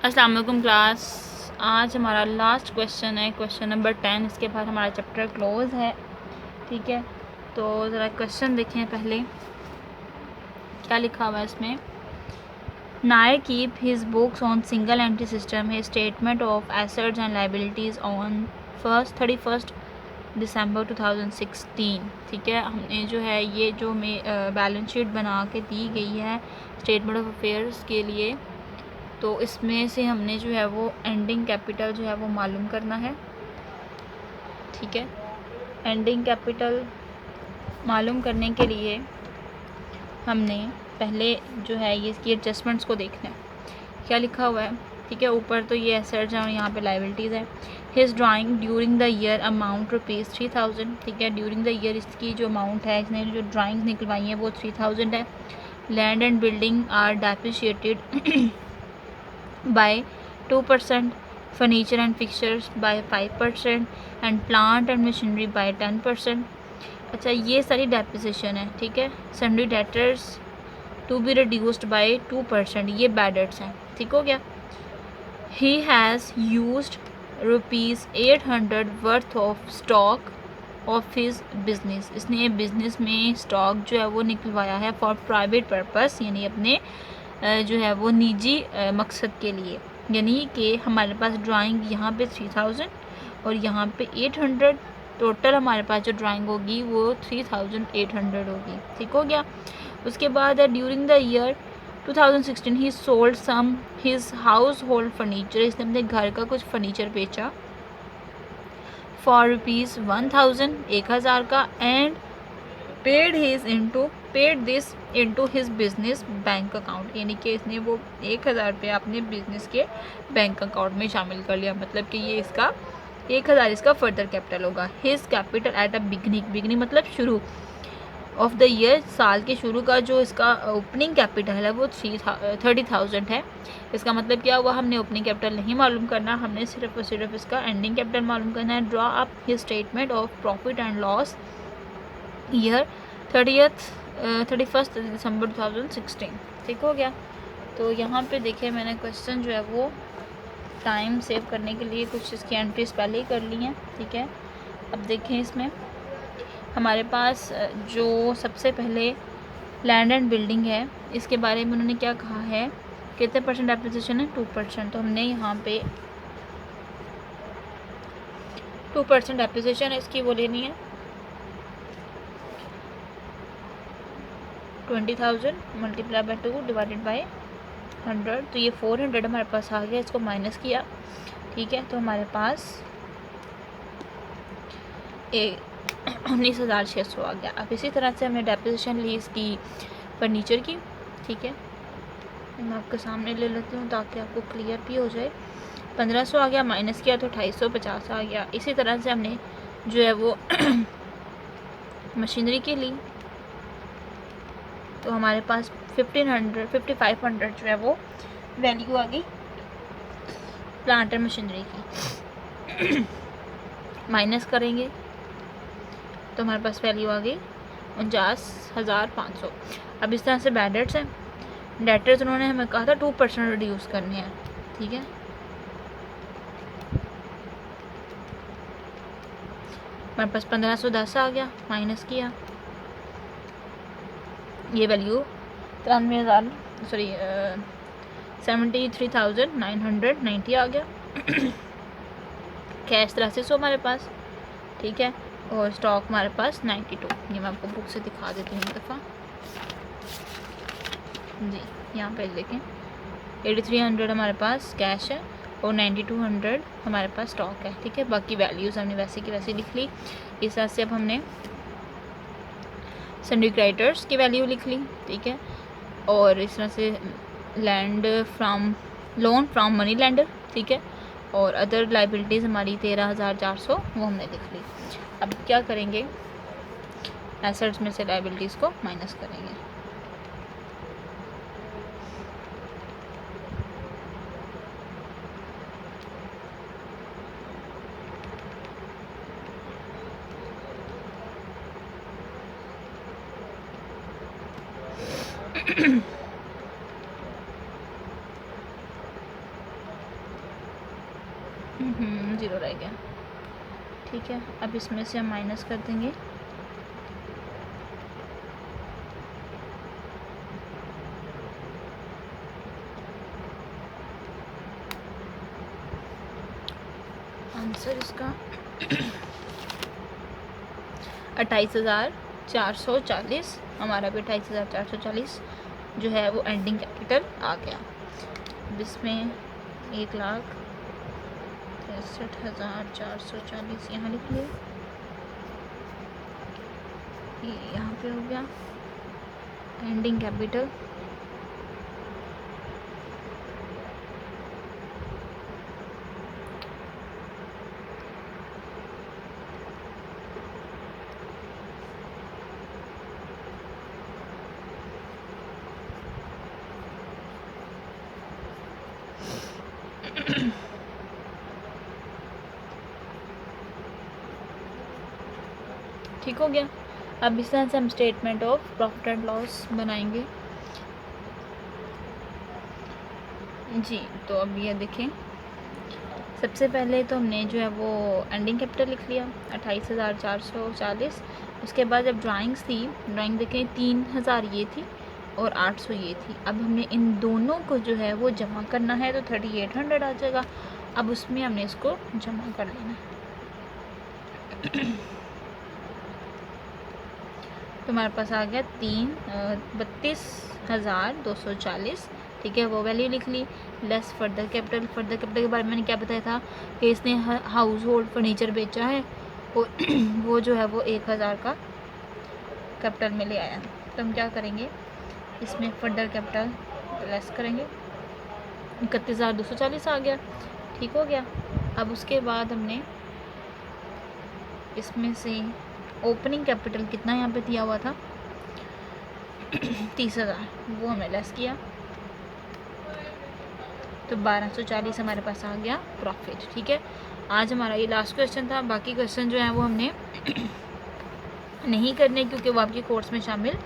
अस्सलाम वालेकुम क्लास। आज हमारा लास्ट क्वेश्चन है, क्वेश्चन नंबर 10। इसके बाद हमारा चैप्टर क्लोज है। ठीक है, तो ज़रा क्वेश्चन देखें पहले क्या लिखा हुआ है इसमें। Nair keep his books on single entry system, his statement of assets and liabilities on 31 दिसंबर 2016। ठीक है, हमने जो है ये जो बैलेंस शीट बना के दी गई है स्टेटमेंट ऑफ अफेयर्स के लिए, तो इसमें से हमने जो है वो एंडिंग कैपिटल जो है वो मालूम करना है। ठीक है, एंडिंग कैपिटल मालूम करने के लिए हमने पहले जो है ये इसकी एडजस्टमेंट्स को देखना है क्या लिखा हुआ है। ठीक है, ऊपर तो ये एसेट्स हैं और यहाँ पे लाइबिलिटीज़ है। His drawing during the year amount ₹3000। ठीक है, ड्यूरिंग द ईयर इसकी जो अमाउंट है, इसने जो ड्राइंग्स निकलवाई हैं वो 3000 है। Land and building are depreciated by 2%, furniture and fixtures by 5% and plant and machinery by 10%। अच्छा, ये सारी डेप्रिसिएशन है। ठीक है, sundry debtors to be reduced by 2%, ये बैड डेट्स हैं। ठीक हो गया। He has used ₹800 worth of stock of his business. इसने बिजनेस में स्टॉक जो है वो निकलवाया है फॉर प्राइवेट पर्पस, यानी अपने जो है वो निजी मकसद के लिए। यानी कि हमारे पास ड्राइंग यहाँ पे 3000 और यहाँ पे 800, टोटल हमारे पास जो ड्राइंग होगी वो 3800 होगी। ठीक हो गया। उसके बाद during the year 2016 he sold some his household furniture. इसने अपने घर का कुछ फर्नीचर बेचा फॉर ₹1000, 1000 का, and paid this into his business bank account. यानी कि इसने वो 1000 रुपया अपने बिजनेस के बैंक अकाउंट में शामिल कर लिया। मतलब कि ये इसका 1000 इसका फर्दर कैपिटल होगा। His capital at a beginning मतलब शुरू ऑफ द ईयर, साल के शुरू का जो इसका ओपनिंग कैपिटल है वो 30,000 है। इसका मतलब क्या हुआ, हमने ओपनिंग कैपिटल नहीं मालूम करना, हमने सिर्फ और सिर्फ इसका एंडिंग कैपिटल मालूम करना है। Draw up his statement of profit and loss year 31 दिसंबर 2016। ठीक हो गया। तो यहाँ पे देखिए मैंने क्वेश्चन जो है वो टाइम सेव करने के लिए कुछ इसकी एंट्रीज पहले ही कर ली हैं। ठीक है, अब देखें इसमें हमारे पास जो सबसे पहले लैंड एंड बिल्डिंग है, इसके बारे में उन्होंने क्या कहा है, कितने परसेंट डेप्रिसिएशन है, 2%। तो हमने यहाँ पे 2% डेप्रिसिएशन है इसकी वो लेनी है। 20,000 मल्टीप्लाई बाई 2 डिवाइडेड बाई 100, तो ये 400 हमारे पास आ गया। इसको माइनस किया। ठीक है, तो हमारे पास 19,600 आ गया। अब इसी तरह से हमने डेप्रिसिएशन ली इसकी फर्नीचर की। ठीक है, मैं आपके सामने ले लेती हूँ ताकि आपको क्लियर भी हो जाए। 1500 आ गया, माइनस किया तो 2850 आ गया। इसी तरह से हमने जो है वो मशीनरी की ली, तो हमारे पास 5500 जो है वो वैल्यू आ गई प्लांट एंड मशीनरी की। माइनस करेंगे तो हमारे पास वैल्यू आ गई 49,500। अब इस तरह से बैड डेट्स हैं। डेटर्स उन्होंने हमें कहा था 2% रिड्यूस करने हैं। ठीक है, हमारे पास 1510 आ गया, माइनस किया, ये वैल्यू 73,990 आ गया। कैश 8300 हमारे पास। ठीक है, और स्टॉक हमारे पास 92। ये मैं आपको बुक से दिखा देती हूँ एक दफ़ा जी। यहाँ पे देखें 8300 हमारे पास कैश है और 9200 हमारे पास स्टॉक है। ठीक है, बाकी वैल्यूज़ हमने वैसे की वैसे लिख ली। इस तरह से अब हमने सन्ड्री क्रेडिटर्स की वैल्यू लिख ली। ठीक है, और इस तरह से लोन फ्रॉम मनी लेंडर। ठीक है, और अदर लाइबिलिटीज़ हमारी 13,400 वो हमने लिख ली। अब क्या करेंगे, एसेट्स में से लाइबिलिटीज़ को माइनस करेंगे। ज़ीरो रह गया। ठीक है, अब इसमें से हम माइनस कर देंगे। आंसर इसका 28,440, हमारा भी 28,440 जो है वो एंडिंग कैपिटल आ गया। अब इसमें 1,63,440 यहाँ लिख लिया, ये यहाँ पे हो गया एंडिंग कैपिटल। ठीक हो गया। अब इस तरह से हम statement of profit and loss बनाएंगे। जी, तो अब ये देखें, सबसे पहले तो हमने जो है वो एंडिंग कैपिटल लिख लिया 28,440। उसके बाद जब ड्राइंग्स थी, ड्राइंग देखें 3,000 ये थी और 800 ये थी। अब हमने इन दोनों को जो है वो जमा करना है, तो 3800 आ जाएगा। अब उसमें हमने इसको जमा कर लेना है। तो हमारे पास आ गया 32,240। ठीक है, वो वैल्यू लिख ली। Less further capital. Further capital के बारे में मैंने क्या बताया था कि इसने हाउस होल्ड फर्नीचर बेचा है और वो जो है वो 1,000 का कैपिटल में ले आया। तो हम क्या करेंगे, इसमें फर्दर कैपिटल लेस करेंगे, 31,240 आ गया। ठीक हो गया। अब उसके बाद हमने इसमें से ओपनिंग कैपिटल कितना यहाँ पे दिया हुआ था 30,000, वो हमने लेस किया, तो 1240 हमारे पास आ गया प्रॉफिट। ठीक है, आज हमारा ये लास्ट क्वेश्चन था। बाकी क्वेश्चन जो है वो हमने नहीं करने, क्योंकि वो आपके कोर्स में शामिल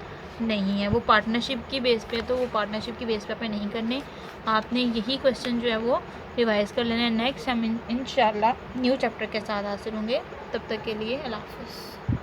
नहीं है, वो पार्टनरशिप की बेस पे, तो वो पार्टनरशिप की बेस पे आपने नहीं करने। आपने यही क्वेश्चन जो है वो रिवाइज़ कर लेना है। नेक्स्ट हम इंशाल्लाह न्यू चैप्टर के साथ हासिल होंगे। तब तक के लिए अल्लाह हाफ़िज़।